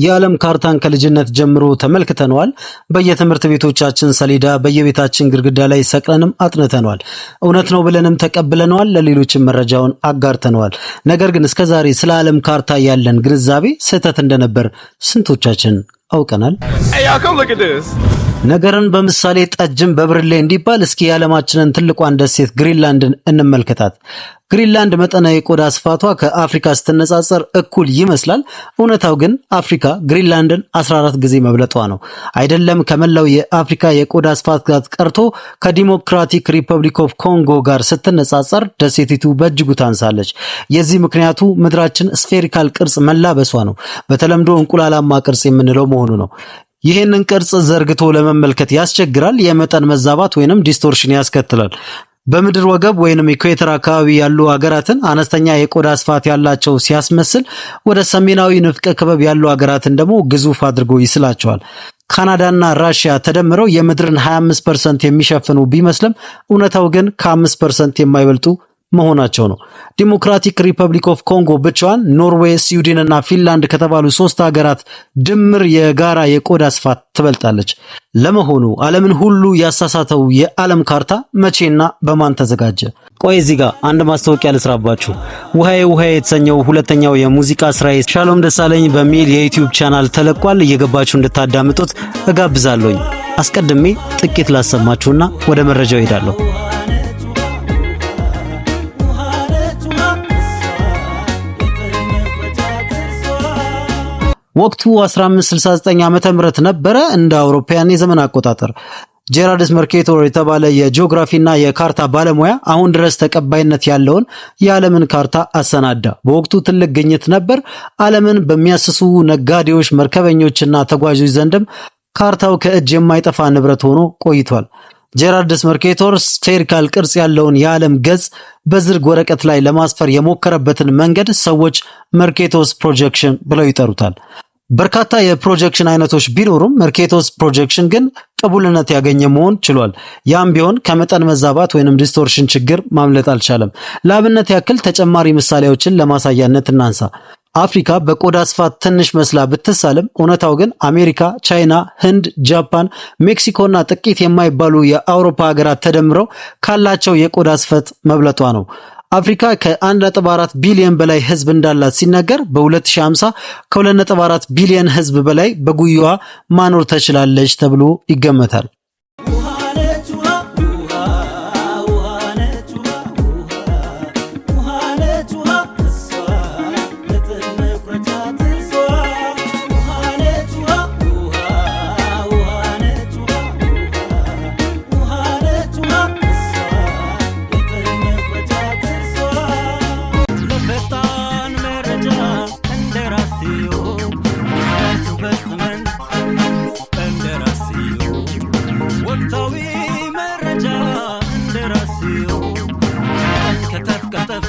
የዓለም ካርታን ከልጅነት ጀምሮ ተመልክተናል። በየትምህርት ቤቶቻችን ሰሌዳ በየቤታችን ግድግዳ ላይ ሰቅለንም አጥንተናል። እውነት ነው ብለንም ተቀብለናል። ለሌሎችም መረጃውን አጋርተናል። ነገር ግን እስከዛሬ ስለ ዓለም ካርታ ያለን ግንዛቤ ስህተት እንደነበር ስንቶቻችን አውቀናል? ነገርን በምሳሌ ጠጅም በብርሌ እንዲባል እስኪ የዓለማችንን ትልቋን ደሴት ግሪንላንድን እንመልከታት። ግሪንላንድ መጠነ የቆዳ ስፋቷ ከአፍሪካ ስትነጻጸር እኩል ይመስላል። እውነታው ግን አፍሪካ ግሪንላንድን 14 ጊዜ መብለጧ ነው። አይደለም ከመላው የአፍሪካ የቆዳ ስፋት ጋር ቀርቶ ከዲሞክራቲክ ሪፐብሊክ ኦፍ ኮንጎ ጋር ስትነጻጸር ደሴቲቱ በእጅጉ ታንሳለች። የዚህ ምክንያቱ ምድራችን ስፌሪካል ቅርጽ መላበሷ ነው። በተለምዶ እንቁላላማ ቅርጽ የምንለው መሆኑ ነው። ይህንን ቅርጽ ዘርግቶ ለመመልከት ያስቸግራል። የመጠን መዛባት ወይንም ዲስቶርሽን ያስከትላል። በምድር ወገብ ወይንም ኢኩዌተር አካባቢ ያሉ ሀገራትን አነስተኛ የቆዳ ስፋት ያላቸው ሲያስመስል፣ ወደ ሰሜናዊ ንፍቀ ክበብ ያሉ ሀገራትን ደግሞ ግዙፍ አድርጎ ይስላቸዋል። ካናዳና ራሽያ ተደምረው የምድርን 25% የሚሸፍኑ ቢመስልም እውነታው ግን ከ5% የማይበልጡ መሆናቸው ነው። ዲሞክራቲክ ሪፐብሊክ ኦፍ ኮንጎ ብቻዋን ኖርዌይ፣ ስዊድን እና ፊንላንድ ከተባሉ 3 ሀገራት ድምር የጋራ የቆዳ ስፋት ትበልጣለች። ለመሆኑ ዓለምን ሁሉ ያሳሳተው የዓለም ካርታ መቼና በማን ተዘጋጀ? ቆይ እዚህ ጋር አንድ ማስታወቂያ ልስራባችሁ። ውሃዬ የተሰኘው ሁለተኛው የሙዚቃ ስራዬ ሻሎም ደሳለኝ በሚል የዩቲዩብ ቻናል ተለቋል። እየገባችሁ እንድታዳምጡት እጋብዛለሁኝ። አስቀድሜ ጥቂት ላሰማችሁና ወደ መረጃው ሄዳለሁ። ወቅቱ 1569 ዓመተ ምህረት ነበረ እንደ አውሮፓውያን የዘመን አቆጣጠር። ጄራርድ መርኬቶር የተባለ የጂኦግራፊና የካርታ ባለሙያ አሁን ድረስ ተቀባይነት ያለውን የዓለምን ካርታ አሰናዳ። በወቅቱ ትልቅ ግኝት ነበር። ዓለምን በሚያስሱ ነጋዴዎች፣ መርከበኞችና ተጓዦች ዘንድም ካርታው ከእጅ የማይጠፋ ንብረት ሆኖ ቆይቷል። ጄራርድ መርኬቶር ስፌሪካል ቅርጽ ያለውን የዓለም ገጽ በዝርግ ወረቀት ላይ ለማስፈር የሞከረበትን መንገድ ሰዎች መርኬቶስ ፕሮጀክሽን ብለው ይጠሩታል። በርካታ የፕሮጀክሽን አይነቶች ቢኖሩም መርኬቶስ ፕሮጀክሽን ግን ቅቡልነት ያገኘ መሆን ችሏል። ያም ቢሆን ከመጠን መዛባት ወይንም ዲስቶርሽን ችግር ማምለጥ አልቻለም። ለአብነት ያክል ተጨማሪ ምሳሌዎችን ለማሳያነት እናንሳ። አፍሪካ በቆዳ ስፋት ትንሽ መስላ ብትሳልም እውነታው ግን አሜሪካ፣ ቻይና፣ ህንድ፣ ጃፓን፣ ሜክሲኮና ጥቂት የማይባሉ የአውሮፓ ሀገራት ተደምረው ካላቸው የቆዳ ስፋት መብለጧ ነው። አፍሪካ ከ1.4 ቢሊዮን በላይ ህዝብ እንዳላት ሲነገር በ2050 ከ2.4 ቢሊዮን ህዝብ በላይ በጉያዋ ማኖር ትችላለች ተብሎ ይገመታል። ወቅታዊ መረጃ እንደራሲው ከተፍ